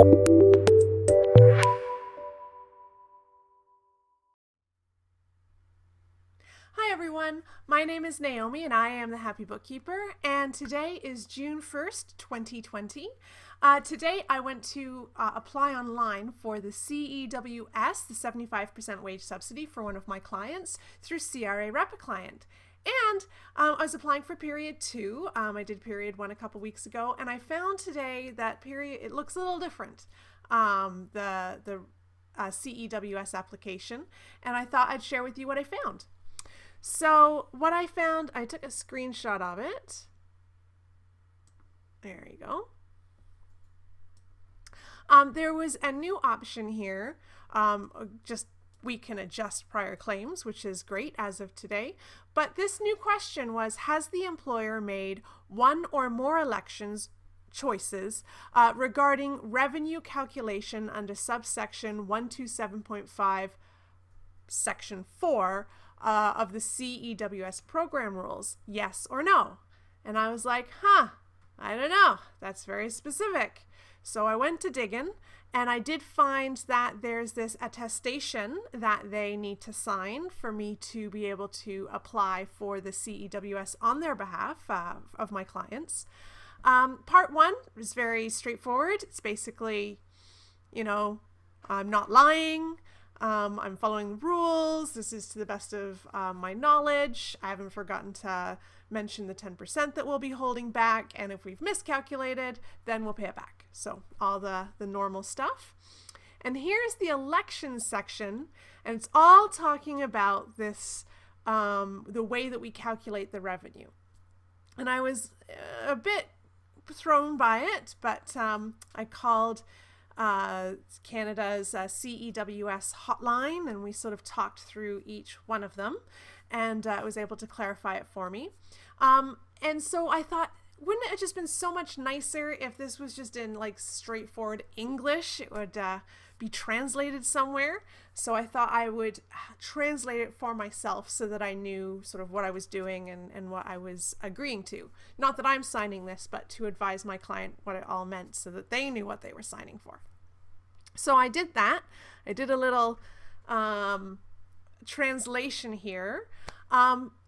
Hi everyone, my name is Naomi and I am the Happy Bookkeeper, and today is June 1st, 2020. Today I went to apply online for the CEWS, the 75% wage subsidy for one of my clients through CRA Rep a Client. And I was applying for period 2. I did period 1 a couple weeks ago, and I found today that period, it looks a little different. The CEWS application, and I thought I'd share with you what I found. So what I found, I took a screenshot of it. There you go. There was a new option here. We can adjust prior claims, which is great as of today. But this new question was, has the employer made one or more elections choices regarding revenue calculation under subsection 127.5 section 4 of the CEWS program rules, yes or no? And I was like, I don't know. That's very specific. So I went to digging, and I did find that there's this attestation that they need to sign for me to be able to apply for the CEWS on their behalf of my clients. Part 1 is very straightforward. It's basically, I'm not lying. I'm following the rules. This is to the best of my knowledge. I haven't forgotten to mention the 10% that we'll be holding back. And if we've miscalculated, then we'll pay it back. So all the normal stuff. And here's the elections section. And it's all talking about this, the way that we calculate the revenue. And I was a bit thrown by it, but I called Canada's CEWS hotline, and we sort of talked through each one of them, and was able to clarify it for me. And so I thought, wouldn't it have just been so much nicer if this was just in like straightforward English? It would be translated somewhere. So I thought I would translate it for myself so that I knew sort of what I was doing and what I was agreeing to. Not that I'm signing this, but to advise my client what it all meant so that they knew what they were signing for. So I did that. I did a little translation here.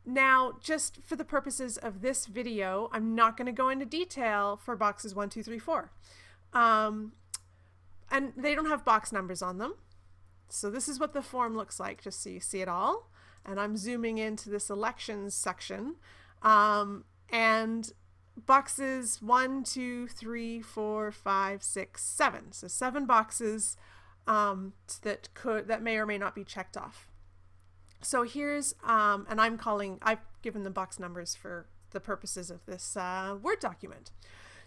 Now, just for the purposes of this video, I'm not going to go into detail for boxes 1, 2, 3, 4. And they don't have box numbers on them. So this is what the form looks like, just so you see it all. And I'm zooming into this elections section. And boxes 1, 2, 3, 4, 5, 6, 7. So 7 boxes that may or may not be checked off. So here's, and I've given the box numbers for the purposes of this Word document.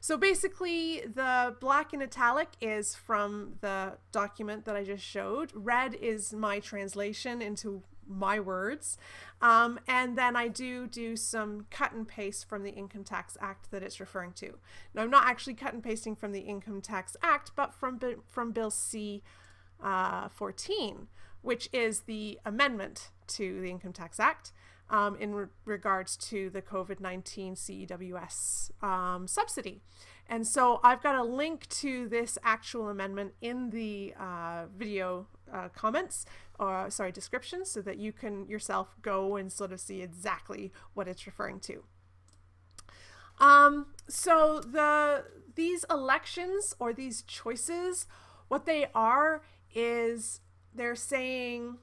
So basically the black and italic is from the document that I just showed. Red is my translation into my words. And then I do some cut and paste from the Income Tax Act that it's referring to. Now I'm not actually cut and pasting from the Income Tax Act, but from Bill C-14, which is the amendment to the Income Tax Act in regards to the COVID-19 CEWS subsidy. And so I've got a link to this actual amendment in the video description, so that you can yourself go and sort of see exactly what it's referring to. So these elections or these choices, what they are is they're saying,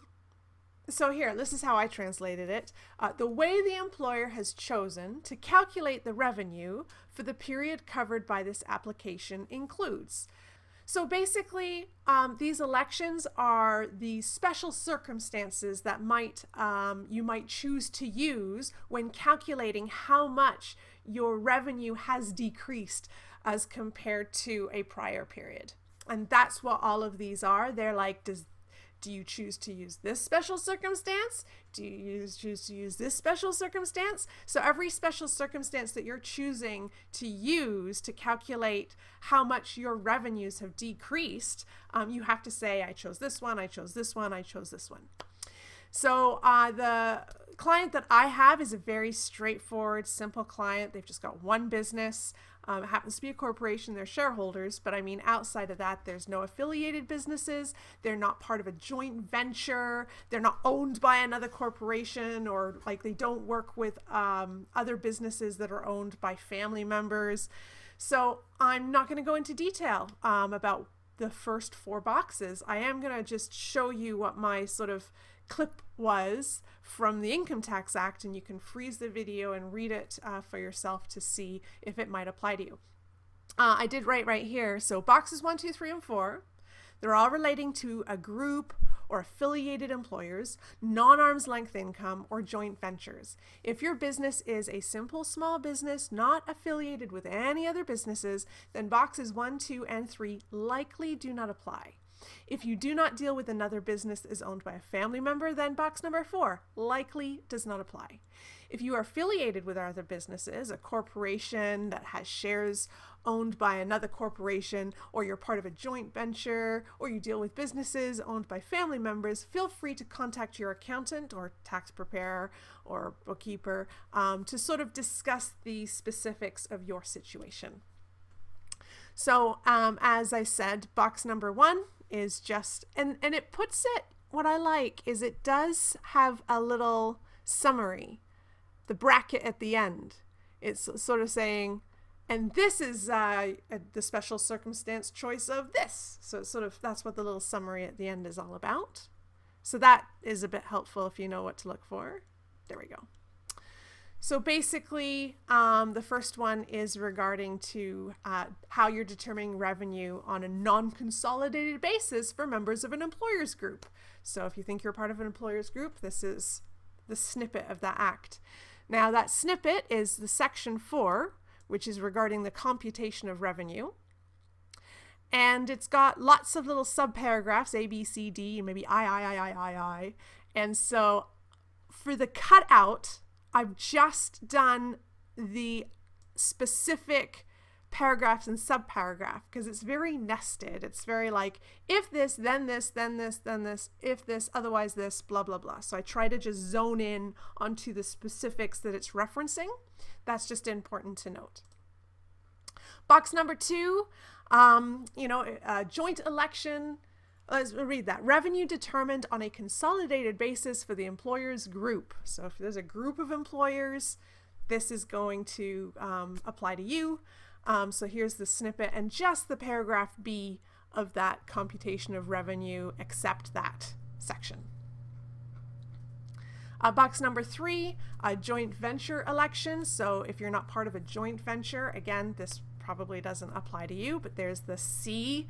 so here, this is how I translated it. The way the employer has chosen to calculate the revenue for the period covered by this application includes. So basically, these elections are the special circumstances that you might choose to use when calculating how much your revenue has decreased as compared to a prior period. And that's what all of these are. They're like, do you choose to use this special circumstance? Do you choose to use this special circumstance? So every special circumstance that you're choosing to use to calculate how much your revenues have decreased, you have to say, I chose this one, I chose this one, I chose this one. So the client that I have is a very straightforward, simple client. They've just got one business. It happens to be a corporation, they're shareholders, but I mean, outside of that, there's no affiliated businesses. They're not part of a joint venture. They're not owned by another corporation, or like they don't work with other businesses that are owned by family members. So I'm not going to go into detail about the first 4 boxes. I am going to just show you what my sort of clip was from the Income Tax Act, and you can freeze the video and read it for yourself to see if it might apply to you. I did write right here. So boxes 1, 2, 3, and 4, they're all relating to a group or affiliated employers, non-arm's length income, or joint ventures. If your business is a simple small business not affiliated with any other businesses, then boxes 1, 2, and 3 likely do not apply. If you do not deal with another business that is owned by a family member, then box number 4 likely does not apply. If you are affiliated with other businesses, a corporation that has shares owned by another corporation, or you're part of a joint venture, or you deal with businesses owned by family members, feel free to contact your accountant or tax preparer or bookkeeper to sort of discuss the specifics of your situation. So as I said, box number 1 is just, and it puts it, what I like is it does have a little summary, the bracket at the end. It's sort of saying, and this is the special circumstance choice of this. So it's sort of, that's what the little summary at the end is all about. So that is a bit helpful if you know what to look for. There we go. So basically, the first one is regarding to how you're determining revenue on a non-consolidated basis for members of an employers group. So if you think you're part of an employers group, this is the snippet of that act. Now that snippet is the section 4, which is regarding the computation of revenue. And it's got lots of little subparagraphs, A, B, C, D, and maybe I. And so for the cutout, I've just done the specific paragraphs and subparagraph because it's very nested. It's very like, if this, then this, then this, then this, if this, otherwise this, blah, blah, blah. So I try to just zone in onto the specifics that it's referencing. That's just important to note. Box number 2, joint election. Let's read that. Revenue determined on a consolidated basis for the employer's group. So if there's a group of employers, this is going to apply to you. So here's the snippet and just the paragraph B of that computation of revenue, except that section. Box number 3, a joint venture election. So if you're not part of a joint venture, again, this probably doesn't apply to you, but there's the C,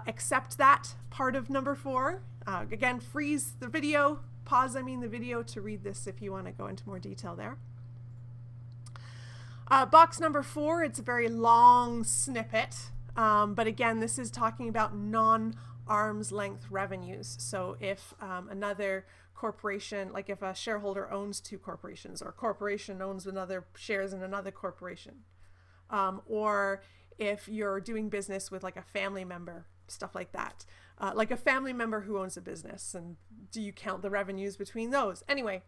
except that part of number 4. Again, freeze the video, pause the video to read this if you want to go into more detail there. Box number 4, it's a very long snippet, but again, this is talking about non-arm's length revenues. So if another corporation, like if a shareholder owns 2 corporations, or a corporation owns another shares in another corporation, or if you're doing business with like a family member, stuff like that, like a family member who owns a business, and do you count the revenues between those? Anyway,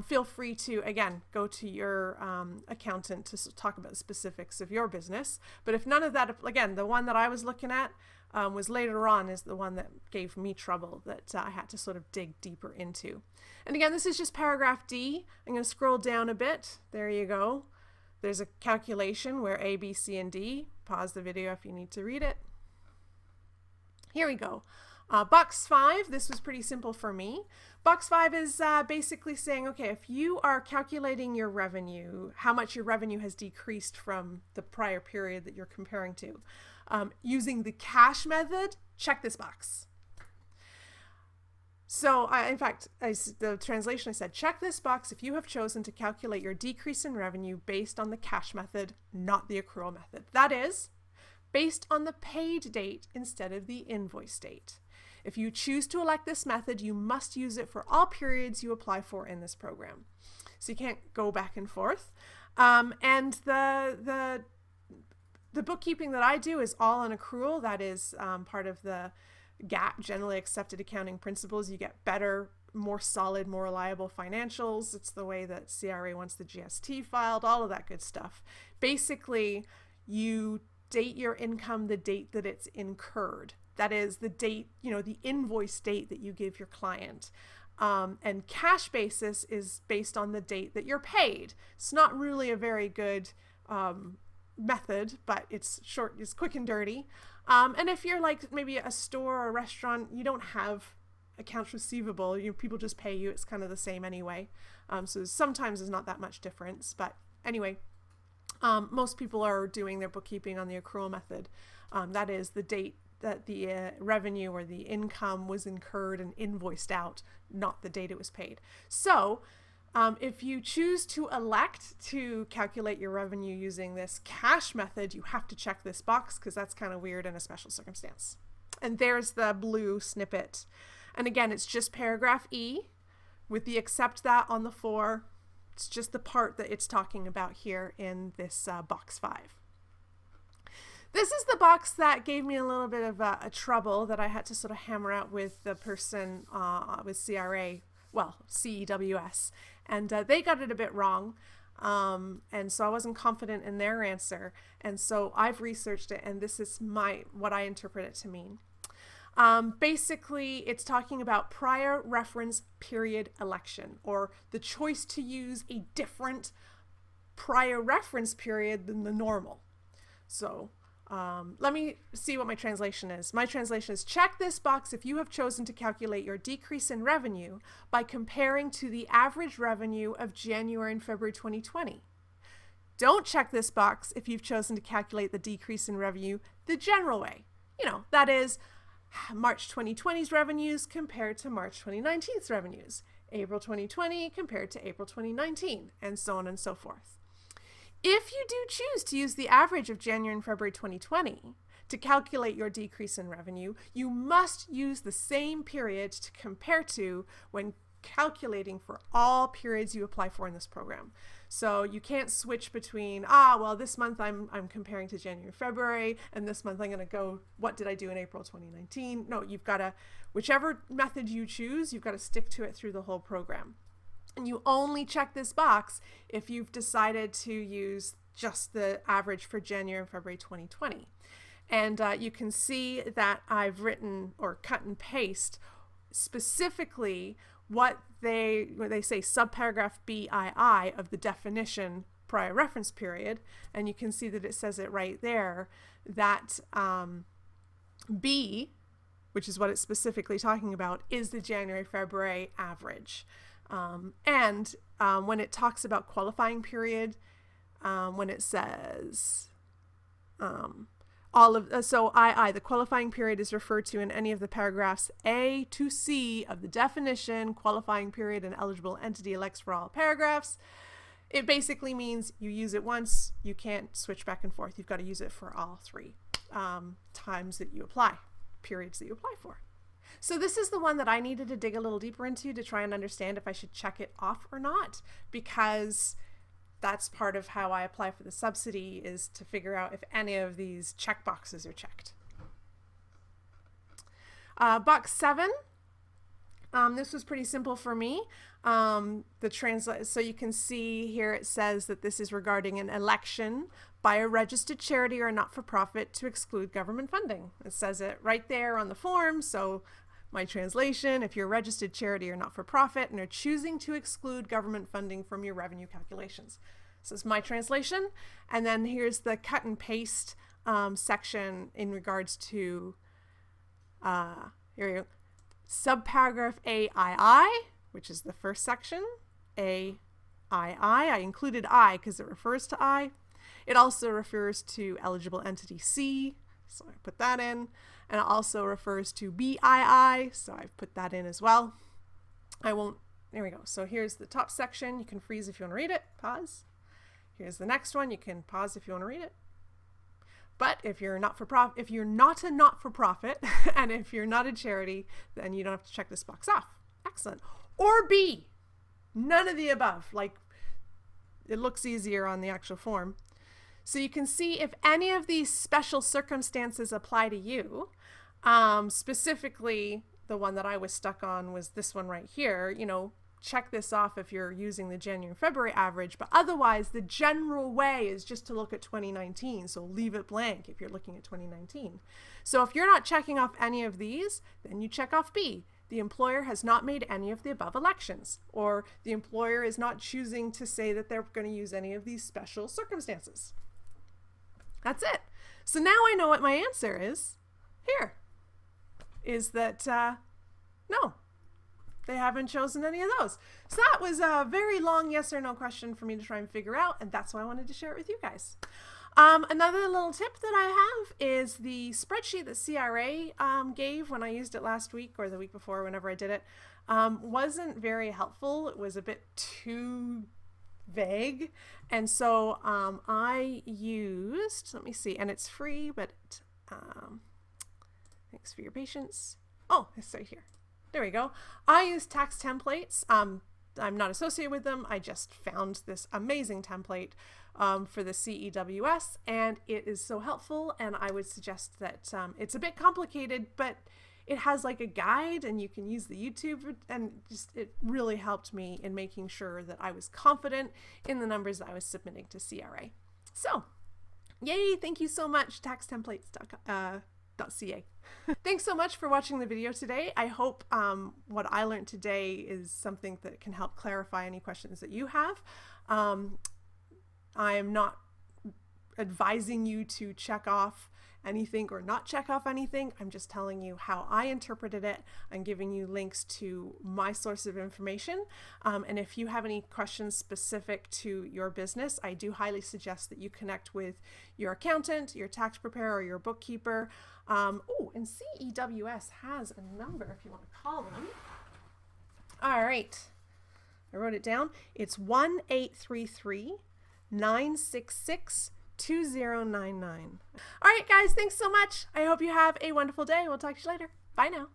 feel free to, again, go to your accountant to talk about the specifics of your business. But if none of that, again, the one that I was looking at was later on, is the one that gave me trouble, that I had to sort of dig deeper into. And again, this is just paragraph D. I'm going to scroll down a bit. There you go. There's a calculation where A, B, C, and D. Pause the video if you need to read it. Here we go. Box 5, this was pretty simple for me. Box 5 is basically saying, okay, if you are calculating your revenue, how much your revenue has decreased from the prior period that you're comparing to, using the cash method, check this box. So in fact, the translation I said, check this box if you have chosen to calculate your decrease in revenue based on the cash method, not the accrual method. That is, based on the paid date instead of the invoice date. If you choose to elect this method, you must use it for all periods you apply for in this program. So you can't go back and forth. And the bookkeeping that I do is all on accrual. That is part of the GAAP, generally accepted accounting principles. You get better more solid, more reliable financials. It's the way that CRA wants the GST filed, all of that good stuff. Basically, you date your income the date that it's incurred. That is the date, the invoice date that you give your client. And cash basis is based on the date that you're paid. It's not really a very good method, but it's short, it's quick and dirty. And if you're like maybe a store or a restaurant, you don't have accounts receivable, people just pay you. It's kind of the same anyway. So sometimes there's not that much difference, but anyway, most people are doing their bookkeeping on the accrual method. That is the date that the revenue or the income was incurred and invoiced out, not the date it was paid. So if you choose to elect to calculate your revenue using this cash method, you have to check this box because that's kind of weird in a special circumstance. And there's the blue snippet. And again, it's just paragraph E with the except that on the 4. It's just the part that it's talking about here in this box 5. This is the box that gave me a little bit of a trouble that I had to sort of hammer out with the person with CRA, well, CEWS, and they got it a bit wrong. And so I wasn't confident in their answer. And so I've researched it, and this is what I interpret it to mean. Basically, it's talking about prior reference period election, or the choice to use a different prior reference period than the normal. So let me see what my translation is. My translation is, check this box if you have chosen to calculate your decrease in revenue by comparing to the average revenue of January and February 2020. Don't check this box if you've chosen to calculate the decrease in revenue the general way. That is March 2020's revenues compared to March 2019's revenues, April 2020 compared to April 2019, and so on and so forth. If you do choose to use the average of January and February 2020 to calculate your decrease in revenue, you must use the same period to compare to when calculating for all periods you apply for in this program. So you can't switch between, this month I'm comparing to January, February, and this month I'm going to go, what did I do in April 2019? No, you've got to, whichever method you choose, you've got to stick to it through the whole program. And you only check this box if you've decided to use just the average for January and February 2020. And you can see that I've written or cut and paste specifically what they say subparagraph BII of the definition prior reference period. And you can see that it says it right there that B, which is what it's specifically talking about, is the January-February average. And when it talks about qualifying period, when it says so II, the qualifying period is referred to in any of the paragraphs A to C of the definition, qualifying period, and eligible entity elects for all paragraphs. It basically means you use it once, you can't switch back and forth. You've got to use it for all 3 times that you apply, periods that you apply for. So this is the one that I needed to dig a little deeper into to try and understand if I should check it off or not, because that's part of how I apply for the subsidy, is to figure out if any of these check boxes are checked. Box 7, this was pretty simple for me. So you can see here it says that this is regarding an election by a registered charity or not-for-profit to exclude government funding. It says it right there on the form. So my translation, if you're a registered charity or not-for-profit and are choosing to exclude government funding from your revenue calculations. So this is my translation. And then here's the cut and paste section in regards to, here we go, subparagraph AII, which is the first section, AII. I included I because it refers to I. It also refers to eligible entity C, so I put that in. And it also refers to BII, so I've put that in as well. There we go. So here's the top section. You can freeze if you want to read it, pause. Here's the next one. You can pause if you want to read it. But if you're not a not-for-profit, and if you're not a charity, then you don't have to check this box off. Excellent. Or B, none of the above. Like, it looks easier on the actual form. So you can see if any of these special circumstances apply to you, specifically the one that I was stuck on was this one right here. You know, check this off if you're using the January February average, but otherwise the general way is just to look at 2019. So leave it blank if you're looking at 2019. So if you're not checking off any of these, then you check off B. The employer has not made any of the above elections, or the employer is not choosing to say that they're going to use any of these special circumstances. That's it. So now I know what my answer is here, is that no, they haven't chosen any of those. So that was a very long yes or no question for me to try and figure out, and that's why I wanted to share it with you guys. Another little tip that I have is the spreadsheet that CRA gave when I used it last week or the week before, whenever I did it, wasn't very helpful. It was a bit too vague. And so I used, let me see, and it's free, but thanks for your patience. Oh, it's right here. There we go. I use tax templates. I'm not associated with them. I just found this amazing template for the CEWS, and it is so helpful. And I would suggest that it's a bit complicated, but it has like a guide, and you can use the YouTube, and just it really helped me in making sure that I was confident in the numbers that I was submitting to CRA. So, yay! Thank you so much, taxtemplates.ca. Thanks so much for watching the video today. I hope what I learned today is something that can help clarify any questions that you have. I am not advising you to check off anything or not check off anything. I'm just telling you how I interpreted it. I'm giving you links to my source of information. And if you have any questions specific to your business, I do highly suggest that you connect with your accountant, your tax preparer, or your bookkeeper. Oh, and CEWS has a number if you want to call them. All right. I wrote it down. It's 1-833-966-2099. All right, guys, thanks so much. I hope you have a wonderful day. We'll talk to you later. Bye now.